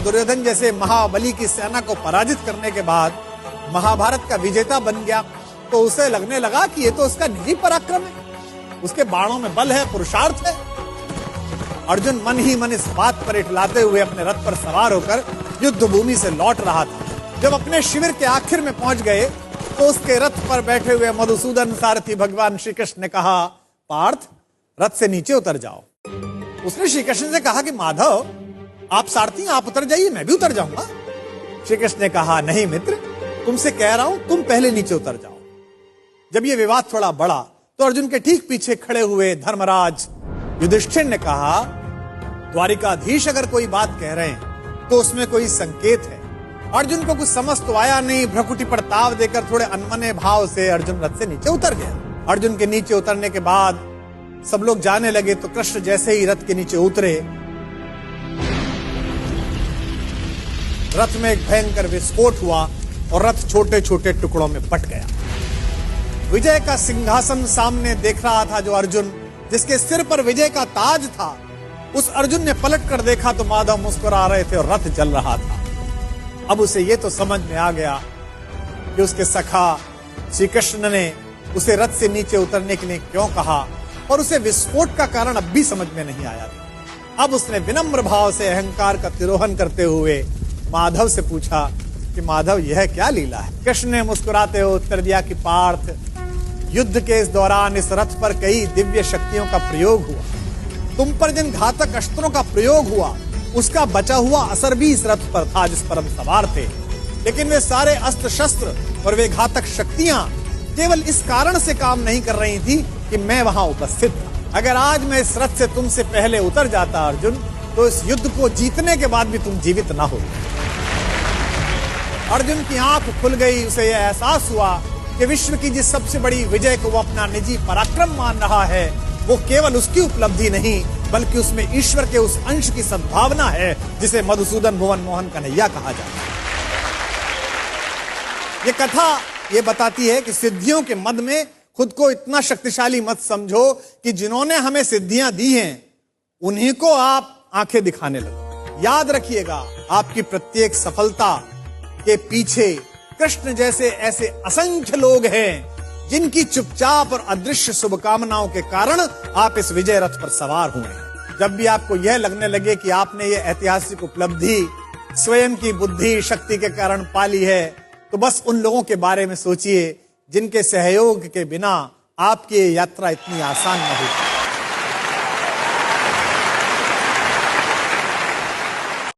दुर्योधन जैसे महाबली की सेना को पराजित करने के बाद महाभारत का विजेता बन गया, तो उसे लगने लगा कि ये तो उसका निजी पराक्रम है, उसके बाणों में बल है, पुरुषार्थ है। अर्जुन मन ही मन इस बात पर इठलाते हुए अपने रथ पर सवार होकर युद्ध भूमि से लौट रहा था। जब अपने शिविर के आखिर में पहुंच गए तो उसके रथ पर बैठे हुए मधुसूदन सारथी भगवान श्री कृष्ण ने कहा, पार्थ, रथ से नीचे उतर जाओ। उसने श्री कृष्ण से कहा कि माधव, आप सारथी, आप उतर जाइए, मैं भी उतर जाऊंगा। श्री कृष्ण ने कहा, नहीं मित्र, तुमसे कह रहा हूं, तुम पहले नीचे उतर जाओ। जब यह विवाद थोड़ा बढ़ा तो अर्जुन के ठीक पीछे खड़े हुए धर्मराज युधिष्ठिर ने कहा, द्वारिकाधीश अगर कोई बात कह रहे हैं तो उसमें कोई संकेत है। अर्जुन को कुछ समझ तो आया नहीं। भ्रकुटी पर ताव देकर थोड़े अनमने भाव से अर्जुन रथ से नीचे उतर गया। अर्जुन के नीचे उतरने के बाद सब लोग जाने लगे तो कृष्ण जैसे ही रथ के नीचे उतरे, रथ में एक भयंकर विस्फोट हुआ और रथ छोटे छोटे टुकड़ों में बट गया। विजय का सिंहासन सामने देख रहा था जो अर्जुन, जिसके सिर पर विजय का ताज था, उस अर्जुन ने पलट कर देखा तो माधव मुस्कुरा रहे थे और रथ जल रहा था। अब उसे यह तो समझ में आ गया कि उसके सखा श्री कृष्ण ने उसे रथ से नीचे उतरने के लिए क्यों कहा, और उसे विस्फोट का कारण अब भी समझ में नहीं आया था। अब उसने विनम्र भाव से अहंकार का तिरोहन करते हुए माधव से पूछा कि माधव, यह क्या लीला है? कृष्ण ने मुस्कुराते हुए उत्तर दिया कि पार्थ, युद्ध के इस दौरान इस रथ पर कई दिव्य शक्तियों का प्रयोग हुआ। तुम पर जिन घातक अस्त्रों का प्रयोग हुआ उसका बचा हुआ असर भी इस रथ पर था जिस पर हम सवार थे। लेकिन वे सारे अस्त्र शस्त्र और वे घातक शक्तियां केवल इस कारण से काम नहीं कर रही थी कि मैं वहां उपस्थित था। अगर आज मैं इस रथ से तुमसे पहले उतर जाता अर्जुन, तो इस युद्ध को जीतने के बाद भी तुम जीवित ना हो। अर्जुन की आंख खुल गई। उसे यह एहसास हुआ कि विश्व की जिस सबसे बड़ी विजय को वो अपना निजी पराक्रम मान रहा है, वो केवल उसकी उपलब्धि नहीं बल्कि उसमें ईश्वर के उस अंश की सद्भावना है जिसे मधुसूदन भुवन मोहन कन्हैया कहा जाता है। ये कथा ये बताती है कि सिद्धियों के मद में खुद को इतना शक्तिशाली मत समझो कि जिन्होंने हमें सिद्धियां दी हैं उन्हीं को आप आंखें दिखाने लगो। याद रखिएगा, आपकी प्रत्येक सफलता के पीछे कृष्ण जैसे ऐसे असंख्य लोग हैं जिनकी चुपचाप और अदृश्य शुभकामनाओं के कारण आप इस विजय रथ पर सवार हुए हैं। जब भी आपको यह लगने लगे कि आपने यह ऐतिहासिक उपलब्धि स्वयं की बुद्धि शक्ति के कारण पाली है, तो बस उन लोगों के बारे में सोचिए जिनके सहयोग के बिना आपकी यात्रा इतनी आसान न होती।